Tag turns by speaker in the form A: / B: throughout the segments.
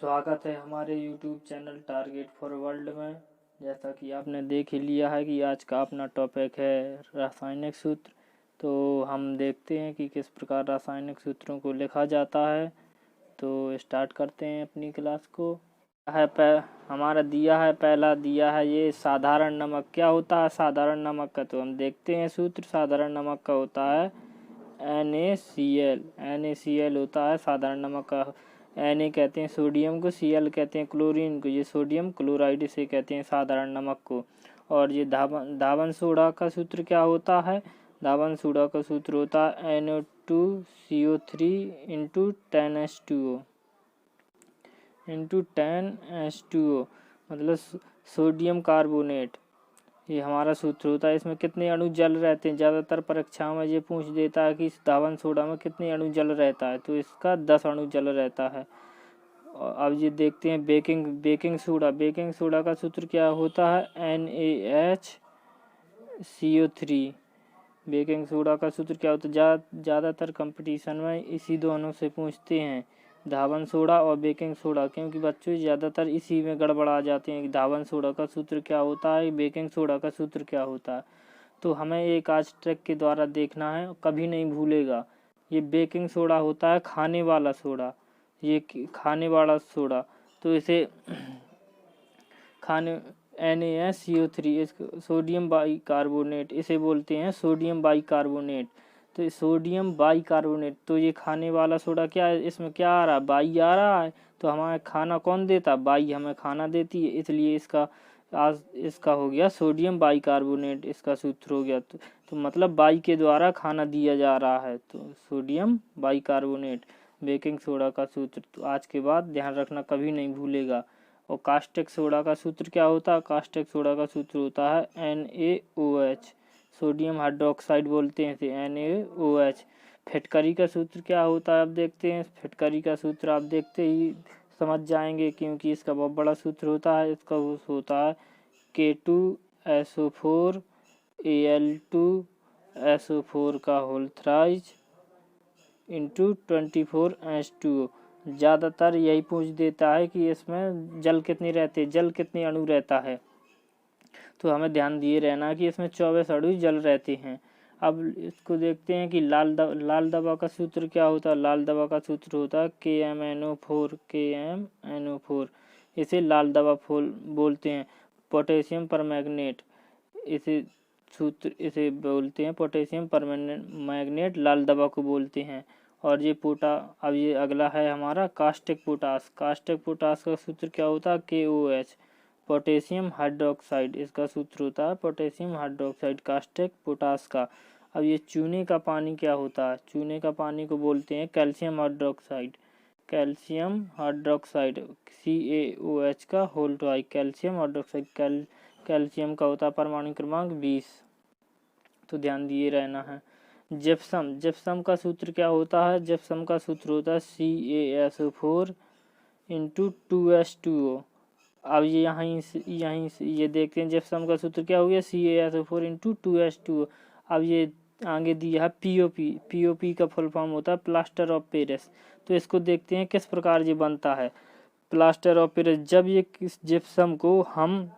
A: स्वागत है हमारे YouTube channel target for world में। जैसा कि आपने देख ही लिया है कि आज का अपना टॉपिक है रासायनिक सूत्र। तो हम देखते हैं कि किस प्रकार रासायनिक सूत्रों को लिखा जाता है। तो स्टार्ट करते हैं अपनी क्लास को। हमारा पहला दिया है ये साधारण नमक। क्या होता है साधारण नमक का? तो हम देखते हैं सूत्र। साधारण नमक का होता है NaCl। NaCl होता है साधारण नमक का। Na कहते हैं सोडियम को, Cl कहते हैं क्लोरीन को, ये सोडियम क्लोराइड इसे कहते हैं साधारण नमक को। और ये धावन सोडा का सूत्र क्या होता है? धावन सोडा का सूत्र होता है NO2CO3 into 10H2O into 10H2O मतलब सोडियम कार्बोनेट। ये हमारा सूत्र होता है। इसमें कितने अणु जल रहते हैं? ज़्यादातर परीक्षाओं में ये पूछ देता है कि इस धावन सोडा में कितने अणु जल रहता है, तो इसका 10 अणु जल रहता है। और अब ये देखते हैं बेकिंग सोडा का सूत्र क्या होता है? NaHCO3। बेकिंग सोडा का सूत्र क्या होता है? ज़्यादातर कंपटीशन में इसी दोनों से पूछते हैं, धावन सोडा और बेकिंग सोडा, क्योंकि बच्चों ज़्यादातर इसी में गड़बड़ा जाते हैं कि धावन सोडा का सूत्र क्या होता है, बेकिंग सोडा का सूत्र क्या होता है। तो हमें एक आज ट्रिक के द्वारा देखना है, कभी नहीं भूलेगा। ये बेकिंग सोडा होता है खाने वाला सोडा, ये खाने वाला सोडा। तो इसे खाने NaCO3 सोडियम बाइकार्बोनेट इसे बोलते हैं, सोडियम बाइकार्बोनेट। तो सोडियम बाइकार्बोनेट, तो ये खाने वाला सोडा क्या है? इसमें क्या आ रहा है? बाई आ रहा है। तो हमारे खाना कौन देता? बाई हमें खाना देती है, इसलिए इसका हो गया सोडियम बाइकार्बोनेट, इसका सूत्र हो गया। तो मतलब बाई के द्वारा खाना दिया जा रहा है, तो सोडियम बाइकार्बोनेट बेकिंग सोडा का सूत्र। तो आज के बाद ध्यान रखना, कभी नहीं भूलेगा। और कास्टिक सोडा का सूत्र क्या होता है? कास्टिक सोडा का सूत्र होता है NaOH, सोडियम हाइड्रोक्साइड बोलते हैं इसे, NaOH। फिटकरी का सूत्र क्या होता है? अब देखते हैं। फिटकरी का सूत्र आप देखते ही समझ जाएंगे, क्योंकि इसका बहुत बड़ा सूत्र होता है। इसका होता है K2SO4 Al2SO4 का होल थ्राइज इंटू 24H2O। ज़्यादातर यही पूछ देता है कि इसमें जल कितने रहते हैं, जल कितने अणु रहता है। तो हमें ध्यान दिए रहना कि इसमें 24 अणु जल रहते हैं। अब इसको देखते हैं कि लाल दवा का सूत्र क्या होता है? लाल दवा का सूत्र होता है KMNO4। इसे लाल दवा बोलते हैं। पोटेशियम परमैंगनेट इसे बोलते हैं, पोटेशियम परमैंगनेट लाल दवा को बोलते हैं। और अब ये अगला है हमारा कास्टिक पोटास। कास्टिक पोटास का सूत्र क्या होता है? KOH, पोटेशियम हाइड्रोक्साइड, इसका सूत्र होता है पोटेशियम हाइड्रोक्साइड कास्टिक पोटास का। अब ये चूने का पानी क्या होता है? चूने का पानी को बोलते हैं calcium hydroxide. Calcium hydroxide CaOH का whole twice, calcium hydroxide. Calcium का होता है परमाणु क्रमांक 20। तो ध्यान दिए रहना है। जिप्सम का सूत्र क्या होता है? जिप्सम का सूत्र होता है CaSO4 इंटू 2H2O। अब यहीं से ये देखते हैं जिप्सम का सूत्र क्या हो गया? CaSO4 into 2H2O। अब ये आगे दिया है POP का फुल फॉर्म होता है प्लास्टर ऑफ पेरिस। तो इसको देखते हैं किस प्रकार ये बनता है। प्लास्टर ऑफ पेरिस, जब ये जिप्सम को हम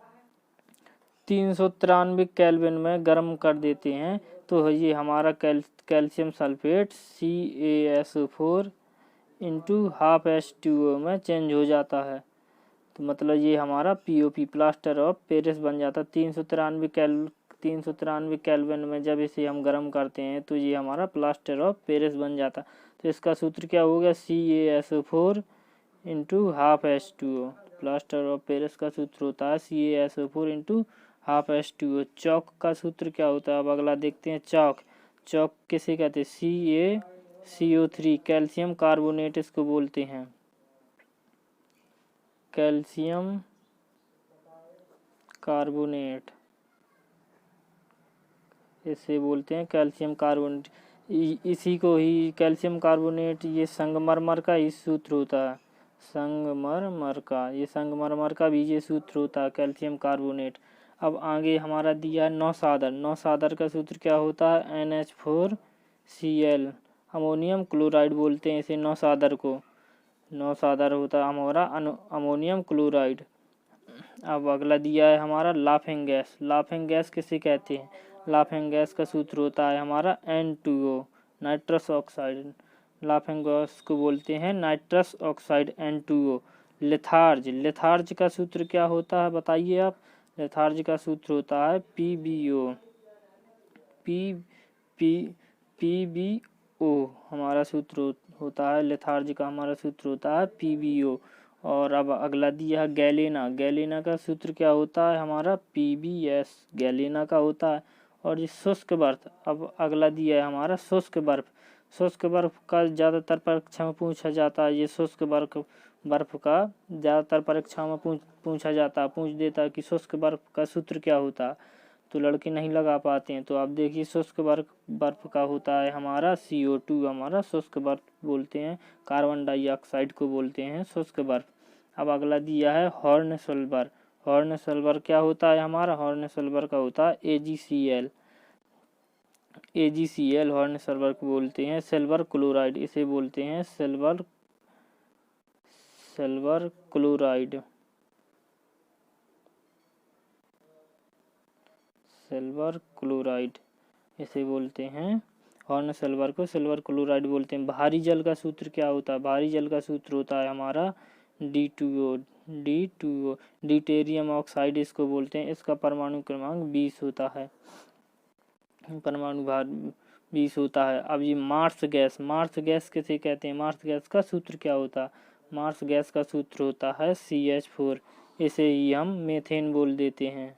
A: 393 केल्विन में गर्म कर देते हैं, तो ये हमारा calcium sulphate CaSO4 into half H2O में चेंज हो जाता है। तो मतलब ये हमारा POP प्लास्टर ऑफ पेरिस बन जाता है। 393 केल्विन में जब इसे हम गर्म करते हैं, तो ये हमारा प्लास्टर ऑफ पेरिस बन जाता है। तो इसका सूत्र क्या हो गया? CaSO4 into half H2O। Plaster of Paris का सूत्र होता है CaSO4 इंटू हाफ H2O। चौक का सूत्र क्या होता है? अब अगला देखते हैं। चौक किसे कहते हैं? CaCO3, कैल्शियम कार्बोनेट इसको बोलते हैं। कैल्शियम कार्बोनेट इसे बोलते हैं कैल्शियम कार्बोनेट। इसी को ही कैल्शियम कार्बोनेट, ये संगमरमर का ही सूत्र होता है। संगमरमर का भी ये सूत्र होता है कैल्शियम कार्बोनेट। अब आगे हमारा दिया है नौसादर का सूत्र क्या होता है? NH4Cl, अमोनियम क्लोराइड बोलते हैं इसे नौसादर को। नौसादार होता है हमारा अमोनियम क्लोराइड। अब अगला दिया है हमारा लाफिंग गैस। लाफिंग गैस किसे कहते हैं? लाफिंग गैस का सूत्र होता है हमारा N2O, nitrous oxide. Laughing gas को बोलते हैं nitrous oxide N2O। Litharge, litharge का सूत्र क्या होता है बताइए आप? लिथार्ज का सूत्र होता है PbO। PbO हमारा सूत्र होता है, लिथार्ज का हमारा सूत्र होता है PbO। और अब अगला दिया है गैलेना। गैलेना का सूत्र क्या होता है हमारा? PbS गैलेना का होता है। और ये शुष्क बर्फ, अब अगला दिया है हमारा शुष्क बर्फ। शुष्क बर्फ का ज़्यादातर परीक्षा में पूछा जाता है। ये शुष्क बर्फ का ज़्यादातर परीक्षा में पूछा जाता है, पूछ देता है कि शुष्क बर्फ का सूत्र क्या होता है, तो लड़के नहीं लगा पाते हैं। तो आप देखिए शुष्क बर्फ का होता है हमारा CO2, हमारा शुष्क बर्फ बोलते हैं, कार्बन डाइऑक्साइड को बोलते हैं शुष्क बर्फ। अब अगला दिया है हॉर्नसल्फर। हॉर्नसल्फर क्या होता है हमारा? हॉर्नसल्फर का होता है AgCl। AgCl हॉर्नसल्फर को बोलते हैं सिल्वर क्लोराइड, इसे बोलते हैं सिल्वर क्लोराइड। सिल्वर क्लोराइड इसे बोलते हैं, हॉर्नसल्फर को सिल्वर क्लोराइड बोलते हैं। भारी जल का सूत्र क्या होता है? भारी जल का सूत्र होता है हमारा D2O। ड्यूटेरियम ऑक्साइड इसको बोलते हैं। इसका परमाणु क्रमांक 20 होता है, परमाणु भार 20 होता है। अब ये मार्स गैस, मार्स गैस किसे कहते हैं? मार्स गैस का सूत्र क्या होता है? मार्स गैस का सूत्र होता है CH4। इसे ही हम मीथेन बोल देते हैं,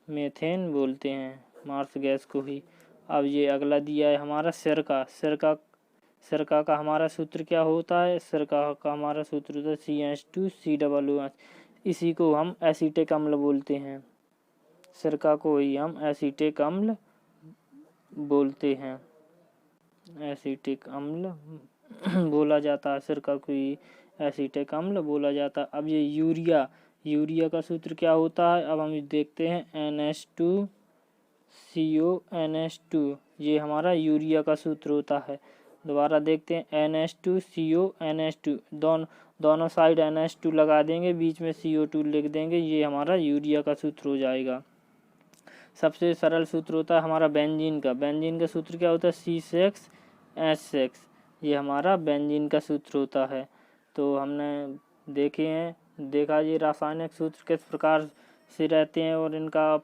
A: मीथेन बोलते हैं मार्स गैस को ही। अब ये अगला दिया है हमारा सिरका। सिरका का हमारा सूत्र क्या होता है? सिरका का हमारा सूत्र होता है CH2COOH। इसी को हम एसीटिक अम्ल बोलते हैं, सिरका को ही हम एसीटिक अम्ल बोलते हैं, एसीटिक अम्ल बोला जाता है, सिरका को ही एसीटिक अम्ल बोला जाता है। अब ये यूरिया, यूरिया का सूत्र क्या होता है? अब हम देखते हैं NH2CO NH2, ये हमारा यूरिया का सूत्र होता है। दोबारा देखते हैं NH2CO NH2, दोनों साइड NH2 लगा देंगे, बीच में CO2 लिख देंगे, ये हमारा यूरिया का सूत्र हो जाएगा। सबसे सरल सूत्र होता है हमारा बेंजीन का। बेंजीन का सूत्र क्या होता है? C6H6, ये हमारा बेंजीन का सूत्र होता है। तो हमने देखा ये रासायनिक सूत्र किस प्रकार से रहते हैं और इनका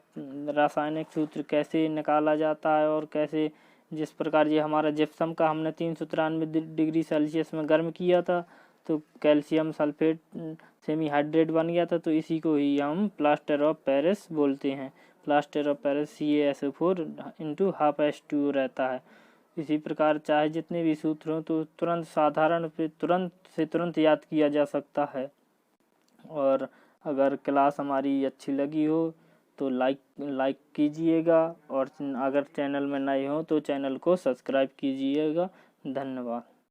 A: रासायनिक सूत्र कैसे निकाला जाता है, और कैसे जिस प्रकार ये हमारा जिप्सम का हमने 393 डिग्री सेल्सियस में गर्म किया था तो कैल्शियम सल्फेट सेमी हाइड्रेट बन गया था, तो इसी को ही हम प्लास्टर ऑफ पेरिस बोलते हैं। प्लास्टर ऑफ पेरिस CaSO4 × ½ रहता है। इसी प्रकार चाहे जितने भी सूत्र हों तो तुरंत साधारण पे तुरंत याद किया जा सकता है। और अगर क्लास हमारी अच्छी लगी हो तो लाइक कीजिएगा, और अगर चैनल में नए हो तो चैनल को सब्सक्राइब कीजिएगा। धन्यवाद।